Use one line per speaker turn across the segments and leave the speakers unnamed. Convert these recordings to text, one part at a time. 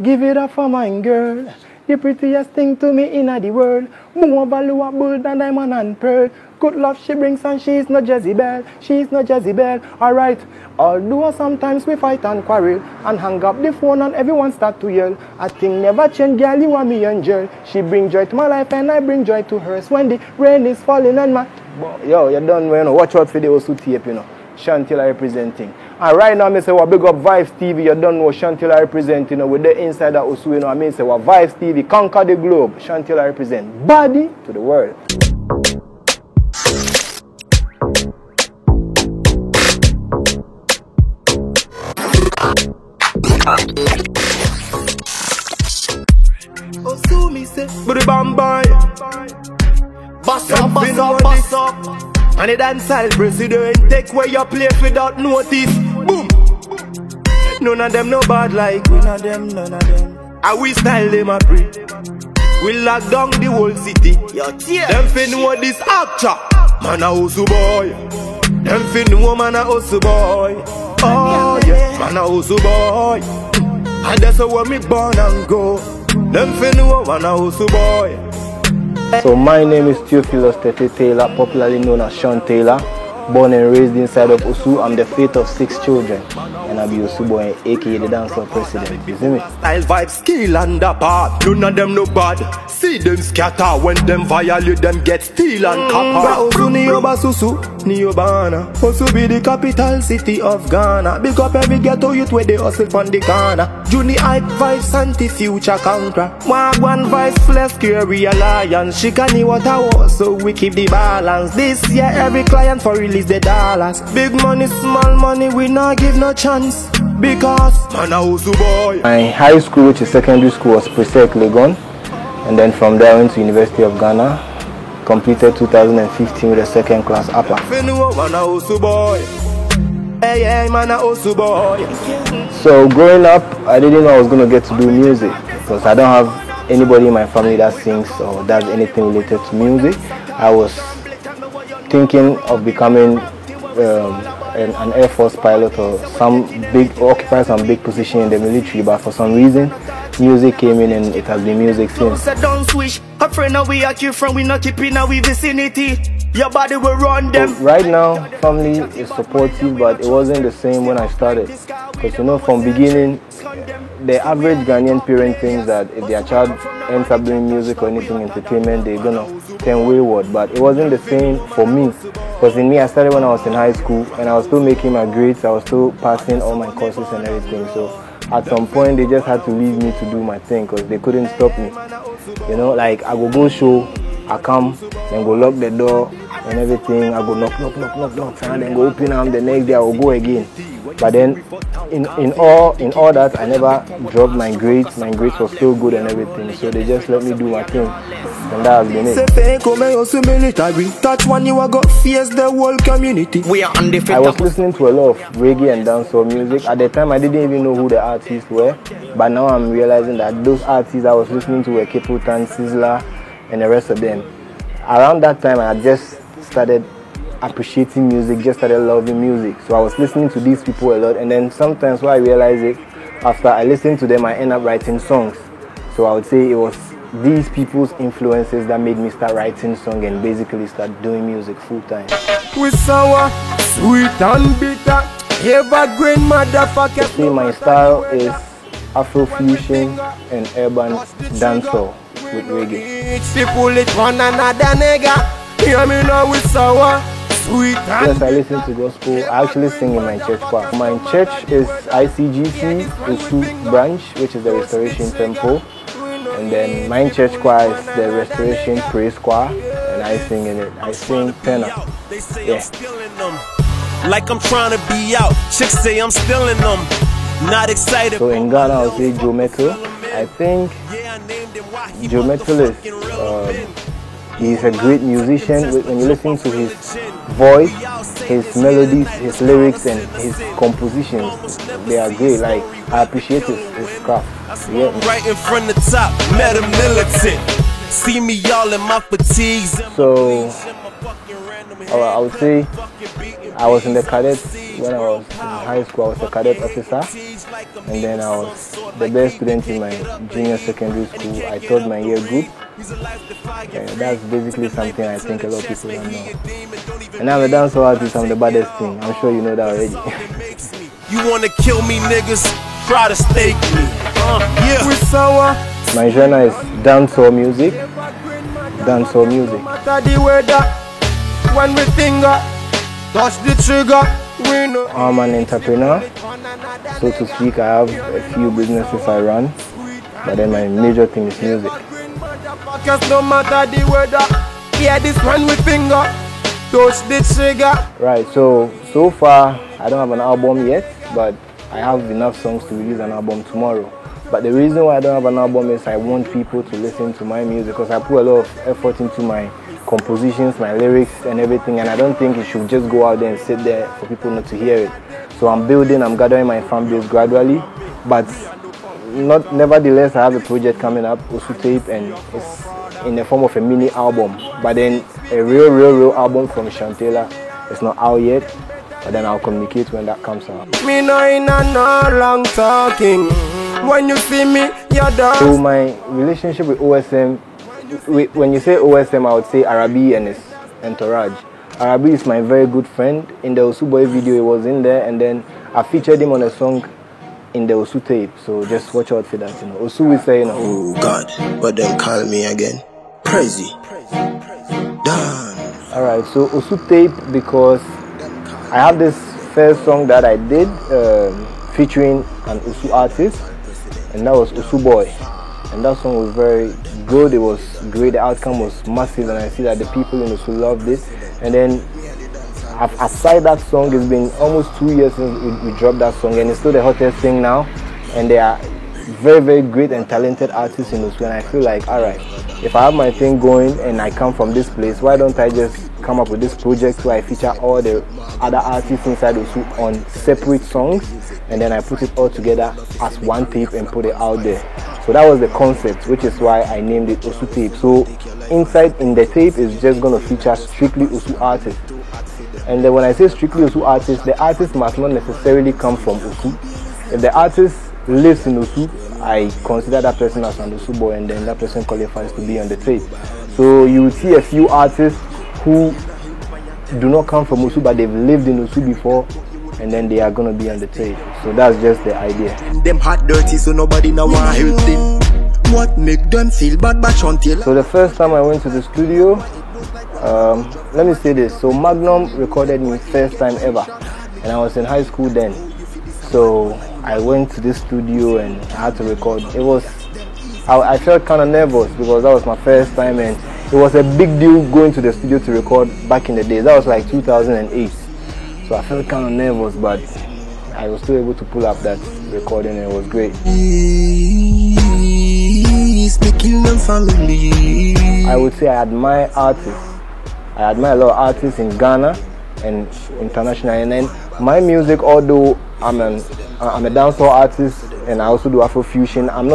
Give it up for my girl. The prettiest thing to me in the world. More valuable than diamond and pearl. Good love she brings and she's not Jezebel. She's not Jezebel. Alright. Although sometimes we fight and quarrel and hang up the phone and everyone start to yell. I think never change, girl, you are me angel. She bring joy to my life and I bring joy to hers. When the rain is falling on my... Yo, you done, you know, watch out for the Osu tape, you know. Shantilla representing. And right now, I say, well, big up Vibes TV. You don't know Shantilla representing, you know, with the inside of Osu, you know. I say, well, Vibes TV, conquer the globe. Shantilla represent body to the world. Osu me say, booty bam boy. Boss up, boss up, boss up. And the dancehall president take away your place without notice. Boom. None of them no bad like none of them. And we style them a pre. We lock down the whole city. Them fin know this actor. Man a Osu boy. Them fin know man a Osu boy. Oh yeah, man a Osu boy. And that's how me born and go. Them fin know man a Osu boy. So my name is Theophilus Tete Taylor, popularly known as Sean Taylor. Born and raised inside of Osu, I'm the fifth of 6 children. And I be Osu boy, aka the dancer president. You see me? Style, vibe, skill and apart. None of them no bad. See them scatter when them violate them get steal and copper. Osu Nioba Susu, Niobana. Osu be the capital city of Ghana. Big up every ghetto youth where they hustle from the corner. Juni hype vibes anti-future conqueror. Wagwan vibes flesh carry alliance. Shikani what I was so we keep the balance. This year every client for release the dollars. Big money, small money, we not give no chance. Because man a Osu boy. My high school, which is secondary school, was Presec Legon. And then from there I went to University of Ghana. Completed 2015 with a second class upper. So growing up, I didn't know I was going to get to do music. Because I don't have anybody in my family that sings or does anything related to music. I was thinking of becoming an Air Force pilot or occupy some big position in the military, but for some reason music came in and it has been music since. Don't switch. A friend now we are from, we not keeping our vicinity. Your body will run them. So right now, family is supportive, but it wasn't the same when I started. Because you know, from beginning, the average Ghanaian parent thinks that if their child ends up doing music or anything entertainment, they're gonna turn wayward. But it wasn't the same for me. Because in me, I started when I was in high school, and I was still making my grades. I was still passing all my courses and everything. So at some point, they just had to leave me to do my thing because they couldn't stop me. You know, like I go show, I come, then go lock the door and everything. I go knock, and then go open them. The next day I will go again. But then, in all that, I never dropped my grades. My grades were still good and everything. So they just let me do my thing. And that has been it. Touch one you got face the whole community. We are undefeated. I was listening to a lot of reggae and dancehall music. At the time I didn't even know who the artists were. But now I'm realizing that those artists I was listening to were Kiputan, Sizzla and the rest of them. Around that time I just started appreciating music, just started loving music. So I was listening to these people a lot, and then sometimes when I realize it, after I listen to them I end up writing songs. So I would say it was these people's influences that made me start writing songs and basically start doing music full time. With sour, sweet and bitter, evergreen motherfucker. See, my style is Afrofusion and urban dancehall with reggae. People it one another nigga. Hear me now with sour, sweet and yes, I listen to gospel. I actually sing in my church choir. My church is ICGC Osu branch, which is the Restoration Temple. And then my church choir is the Restoration Praise Choir, and I sing in it. I sing tenor. Yeah. Like I'm trying to be out. Chicks say I'm stealing them. Not excited. So in Ghana, I'll say Joe Metal. I think Joe Metal is he's a great musician. When you listen to his voice, his melodies, his lyrics, and his compositions, they are great. Like I appreciate his craft. Yeah. Right in front of the top, met a militant. See me all in my fatigues. So I would say I was in the cadets when I was in high school. I was a cadet officer, and then I was the best student in my junior secondary school. I taught my year group. That's basically something I think a lot of people don't know. And I'm a dancehall artist, I'm the baddest thing. I'm sure you know that already.
You wanna kill me, niggas? Try to stake me. Yeah. We're sour.
My genre is dancehall music. Dancehall music.
When we finger, touch the trigger.
I'm an entrepreneur, so to speak. I have a few businesses I run, but then my major thing is music.
No matter the weather, yeah, this when we finger, touch the trigger.
Right, so far I don't have an album yet, but I have enough songs to release an album tomorrow. But the reason why I don't have an album is I want people to listen to my music, because I put a lot of effort into my compositions, my lyrics and everything, and I don't think it should just go out there and sit there for people not to hear it. So I'm gathering my fan base gradually, but nevertheless I have a project coming up, Osu Tape, and it's in the form of a mini album, but then a real album from Shantayla. It's not out yet, but then I'll communicate when that comes out.
Me no in no long talking. When you see me, you're done.
So my relationship with OSM, when you say OSM, I would say Arabi and his entourage. Arabi is my very good friend. In the Osu Boy video, he was in there, and then I featured him on a song in the Osu Tape. So just watch out for that. You know, Osu will say, you know,
oh God, but then call me again. Crazy. Done.
All right, so Osu Tape, because I have this first song that I did featuring an Osu artist, and that was Osu Boy. And that song was very good, it was great, the outcome was massive, and I see that the people in Osu loved it. And then aside that song, it's been almost 2 years since we dropped that song, and it's still the hottest thing now. And they are very great and talented artists in Osu, and I feel like, alright, if I have my thing going and I come from this place, why don't I just come up with this project where I feature all the other artists inside Osu on separate songs, and then I put it all together as one tape and put it out there. So that was the concept, which is why I named it Osu Tape. So inside in the tape is just going to feature strictly Osu artists. And then when I say strictly Osu artists, the artist must not necessarily come from Osu. If the artist lives in Osu, I consider that person as an Osu boy, and then that person qualifies to be on the tape. So you will see a few artists who do not come from Osu, but they've lived in Osu before, and then they are going to be on the tape. So that's just the idea.
Them hot dirty, so nobody now want help them. What make them feel bad but Shantayla?
So the first time I went to the studio, let me say this. So Magnum recorded me first time ever, and I was in high school then. So I went to this studio and I had to record. I felt kind of nervous because that was my first time, and it was a big deal going to the studio to record back in the days. That was like 2008. So I felt kind of nervous, but I was still able to pull up that recording, and it was great. I would say I admire artists. I admire a lot of artists in Ghana and internationally. And then my music, although I'm a dancehall artist and I also do Afrofusion, I'm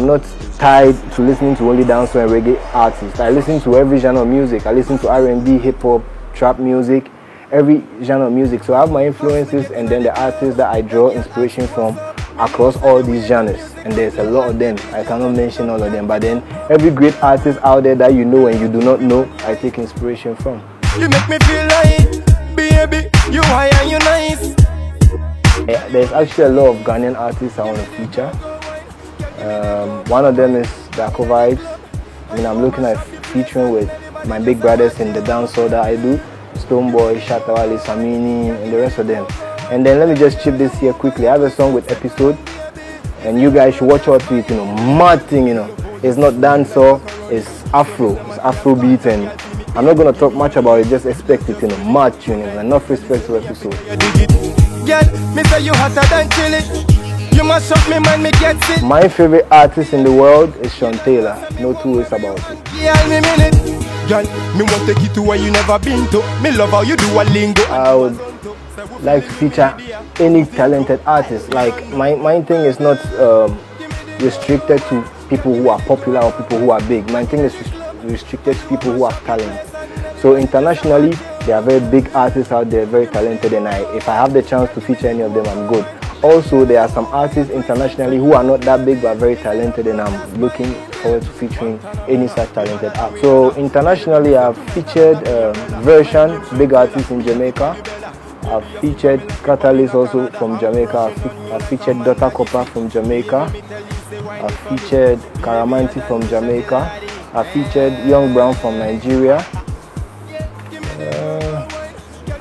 not tied to listening to only dancehall and reggae artists. I listen to every genre of music. I listen to R&B, hip hop, trap music, every genre of music. So I have my influences, and then the artists that I draw inspiration from across all these genres, and there's a lot of them. I cannot mention all of them, but then every great artist out there that you know and you do not know, I take inspiration from.
You make me feel like, baby, you high and you nice.
There's actually a lot of Ghanaian artists I want to feature. One of them is Darko Vibes. I mean, I'm looking at featuring with my big brothers in the dancehall that I do, Stonebwoy, Shatta Wale, Samini, and the rest of them. And then let me just chip this here quickly. I have a song with Episode, and you guys should watch out to it. You know, mad thing. You know, it's not dancehall, it's Afro, it's Afro beat, and I'm not gonna talk much about it. Just expect it. You know, mad tuning. Enough respect to Episode. My favorite artist in the world is Shantayla. No two ways about it.
Girl, me want take you to where you never been to. Me love how you do a lingo.
I would like to feature any talented artist. Like my thing is not restricted to people who are popular or people who are big. My thing is restricted to people who have talent. So internationally, there are very big artists out there, very talented, and if I have the chance to feature any of them, I'm good. Also, there are some artists internationally who are not that big but very talented, and I'm looking forward to featuring any such talented act. So internationally, I've featured Version, big artist in Jamaica. I've featured Catalyst also from Jamaica. I've featured Dr. Copper from Jamaica. I've featured Caramanti from Jamaica. I've featured Young Brown from Nigeria.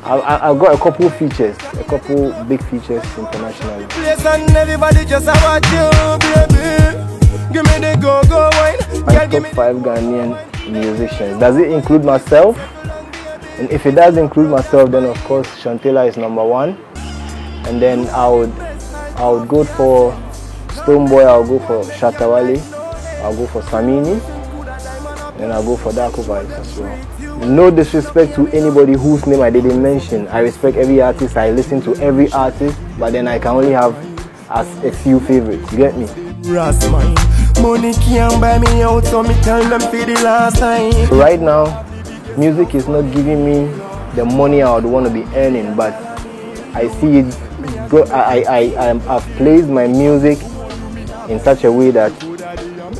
I've got a couple features, a couple big features internationally.
Everybody just about you, baby. Give me the go-go wine.
I'm top 5 Ghanaian musicians. Does it include myself? And if it does include myself, then of course Shantella is number 1. And then I would go for Stonebwoy, I'll go for Shatta Wale, I'll go for Samini, and I'll go for Darko Vibes as well. No disrespect to anybody whose name I didn't mention. I respect every artist, I listen to every artist, but then I can only have as a few favorites. You get me?
Money can't buy me out, so me tell them for the last time.
So right now, music is not giving me the money I would want to be earning, but I see it go. I've placed my music in such a way that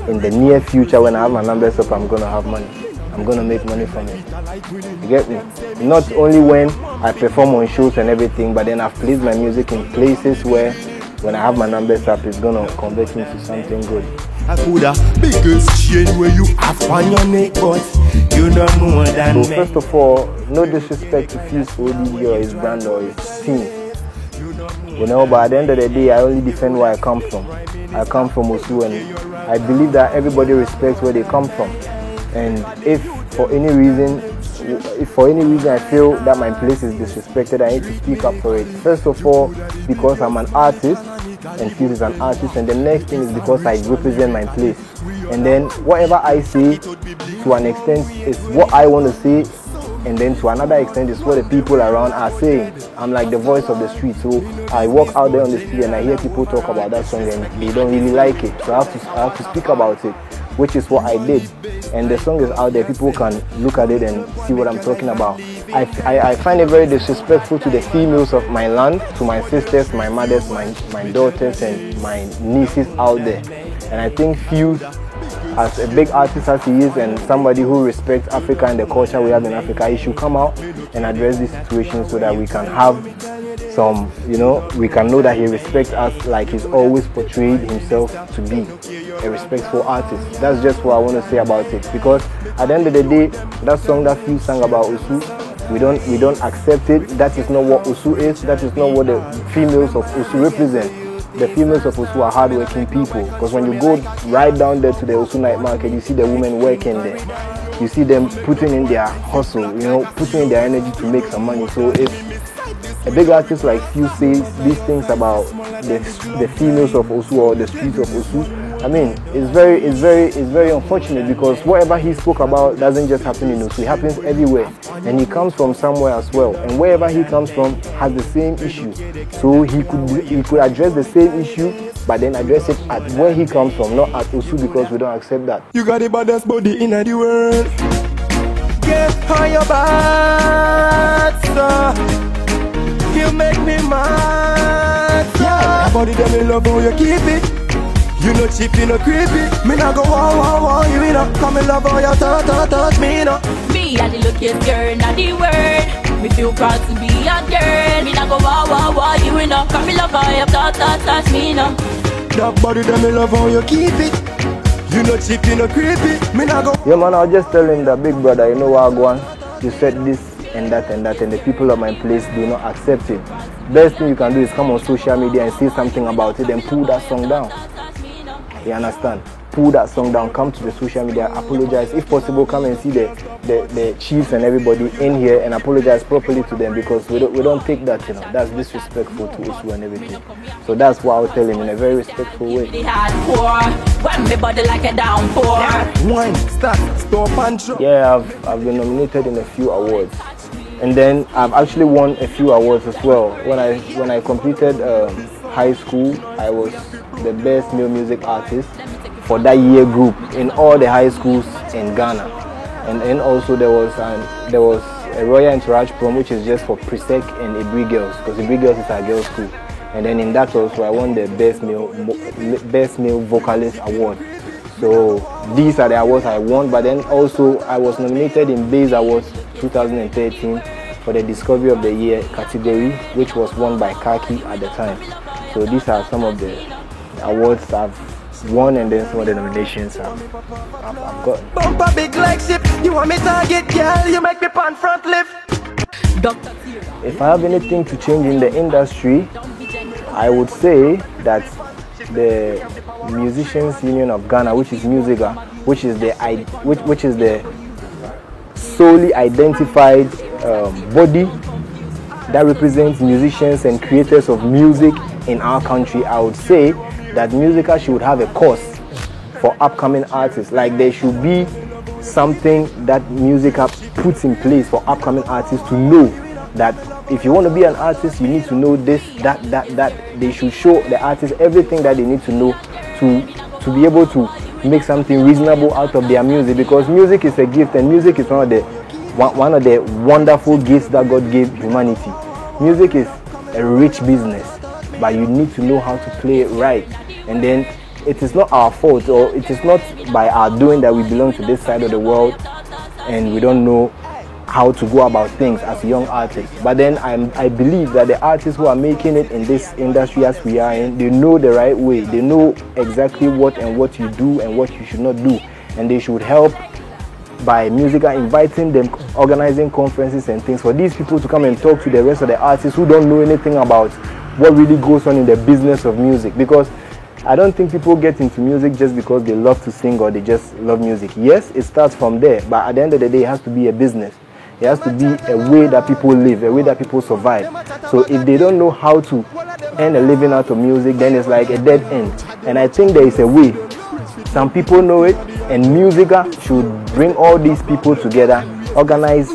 in the near future, when I have my numbers up, I'm gonna have money. I'm gonna make money from it. You get me? Not only when I perform on shows and everything, but then I've placed my music in places where when I have my numbers up, it's gonna convert into something good.
I could have biggest chain where you have on your neck, but you know more than
so first of all, no disrespect to Fuse ODB or his brand or his team. You know, but at the end of the day, I only defend where I come from. I come from Osu, and I believe that everybody respects where they come from. And if for any reason I feel that my place is disrespected, I need to speak up for it. First of all, because I'm an artist, and Fuse is an artist, and the next thing is because I represent my place. And then whatever I say, to an extent, is what I want to say, and then to another extent is what the people around are saying. I'm like the voice of the street, so I walk out there on the street and I hear people talk about that song and they don't really like it, so I have to speak about it, which is what I did. And the song is out there, people can look at it and see what I'm talking about. I find it very disrespectful to the females of my land, to my sisters, my mothers, my daughters and my nieces out there. And I think Fuse, as a big artist as he is and somebody who respects Africa and the culture we have in Africa, he should come out and address this situation so that we can have some, you know, we can know that he respects us like he's always portrayed himself to be, a respectful artist. That's just what I want to say about it, because at the end of the day, that song that Fuse sang about Osu, we don't accept it. That is not what Osu is. That is not what the females of Osu represent. The females of Osu are hardworking people, because when you go right down there to the Osu night market, you see the women working there. You see them putting in their hustle, you know, putting in their energy to make some money. So if a big artist like Fuse says these things about the females of Osu or the streets of Osu, I mean, it's very unfortunate, because whatever he spoke about doesn't just happen in Osu, it happens everywhere. And he comes from somewhere as well, and wherever he comes from has the same issue. So he could address the same issue, but then address it at where he comes from, not at Osu, because we don't accept that.
You got the baddest body in the world. Get on your back, sir. You make me mad, sir. Yeah, body them in love how you keep it. You no cheap, you no creepy. Me nah go wow, you know. Come in love how you touch me, no.
Me and the luckiest girl in the world. Me feel proud to be a girl. Me nah go wow, you know. Come in love how you touch me, no.
That body them in love how you keep it. You no cheap, you no creepy. Me nah go.
Yeah man, I'll just tell him that, big brother, you know what I want. You said this and that, and the people of my place do not accept it. Best thing you can do is come on social media and say something about it and pull that song down. You understand? Pull that song down, come to the social media, apologize. If possible, come and see the chiefs and everybody in here and apologize properly to them, because we don't take that, you know. That's disrespectful to Osu and everything. So that's what I'll tell him in a very respectful way. Yeah, I've been nominated in a few awards. And then I've actually won a few awards as well. When I completed high school, I was the best male music artist for that year group in all the high schools in Ghana. And then also there was a Royal Entourage prom, which is just for Presec and Ibri girls, because Ibri girls is our girls' school. and then in that also I won the best male vocalist award. So these are the awards I won, but then also I was nominated in Base Awards 2013 for the Discovery of the Year category, which was won by Kaki at the time. So these are some of the awards I've won, and then some of the nominations I've gotten.
Bumper big like ship, you want me target, girl, you make me pan front lift.
If I have anything to change in the industry, I would say that the Musicians Union of Ghana, which is Musiga, which is the solely identified body that represents musicians and creators of music in our country, I would say that Musica should have a course for upcoming artists. Like there should be something that Musica puts in place for upcoming artists to know that if you want to be an artist, you need to know this, that. They should show the artists everything that they need to know to be able to make something reasonable out of their music, because music is a gift, and music is one of the wonderful gifts that God gave humanity. Music is a rich business, but you need to know how to play it right. And then it is not our fault, or it is not by our doing that we belong to this side of the world and we don't know how to go about things as young artists. But then I believe that the artists who are making it in this industry as we are in, they know the right way. They know exactly what you do and what you should not do, and they should help by Musica inviting them, organizing conferences and things for these people to come and talk to the rest of the artists who don't know anything about what really goes on in the business of music. Because I don't think people get into music just because they love to sing or they just love music. Yes, it starts from there, but at the end of the day, it has to be a business. It has to be a way that people live, a way that people survive. So if they don't know how to earn a living out of music, then it's like a dead end. And I think there is a way. Some people know it, and Musica should bring all these people together, organize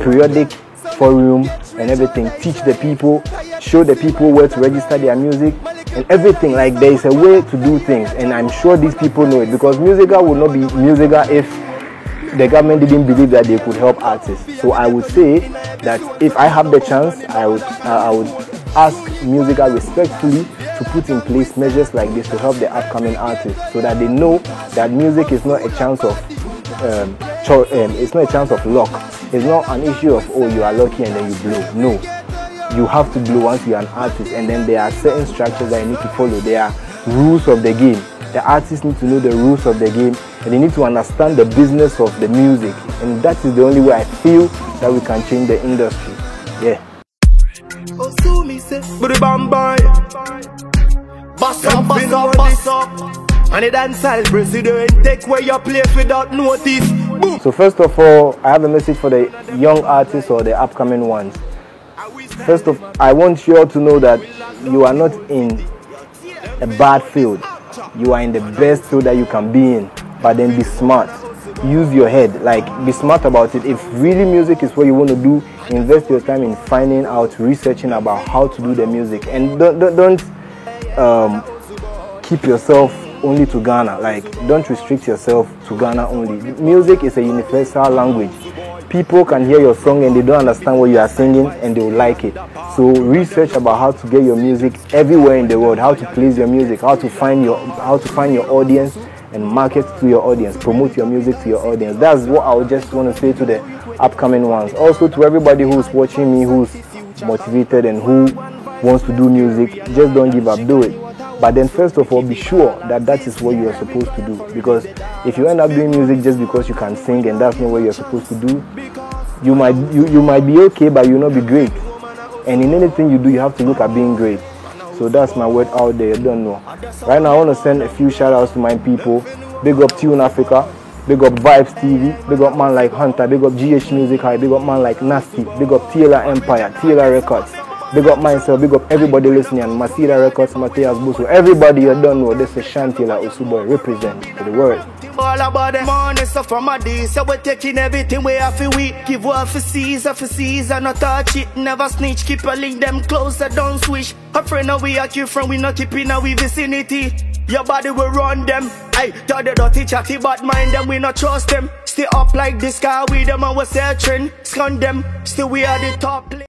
periodic forum and everything, teach the people, show the people where to register their music and everything. Like there is a way to do things, and I'm sure these people know it, because Musica would not be Musica if the government didn't believe that they could help artists. So I would say that if I have the chance, I would ask Musica respectfully to put in place measures like this to help the upcoming artists, so that they know that music is not a chance of it's not a chance of luck. It's not an issue of, oh, you are lucky and then you blow. No, you have to blow once you are an artist, and then there are certain structures that you need to follow. There are rules of the game. The artists need to know the rules of the game, and they need to understand the business of the music, and that is the only way I feel that we can change the industry. Yeah.
And the dancehall president take where your place without notice. Boom.
So first of all, I have a message for the young artists or the upcoming ones. First of all, I want you all to know that you are not in a bad field. You are in the best field that you can be in, but then be smart. Use your head, like be smart about it. If really music is what you want to do, invest your time in finding out, researching about how to do the music, and don't keep yourself only to Ghana. Like, don't restrict yourself to Ghana only. Music is a universal language. People can hear your song and they don't understand what you are singing, and they will like it. So research about how to get your music everywhere in the world, how to place your music, how to find your audience and market to your audience, promote your music to your audience. That's what I would just want to say to the upcoming ones. Also to everybody who's watching me, who's motivated and who wants to do music, just don't give up, do it. But then first of all, be sure that that is what you are supposed to do. Because if you end up doing music just because you can sing and that's not what you're supposed to do, you might be okay, but you'll not be great. And in anything you do, you have to look at being great. So that's my word out there. You don't know. Right now, I want to send a few shout outs to my people. Big up Tune Africa. Big up Vibes TV. Big up man like Hunter. Big up GH Music High. Big up man like Nasty. Big up Taylor Empire. Taylor Records. Big up myself, big up everybody listening, and Masira Records, Matthias Busso. Everybody you don't know, this is Shantila Osuboy represent to the world.
All about the money, so from a day, so we're taking everything we have to we give what for Caesar, not touch it, never snitch, keep a link them closer, don't switch. A friend now we are cute friend, we not keeping our vicinity. Your body will run them. Hey, tell the dirty chatty, but mind them, we not trust them. Stay up like this guy with them, and we're searching, scun them. Still we are the top.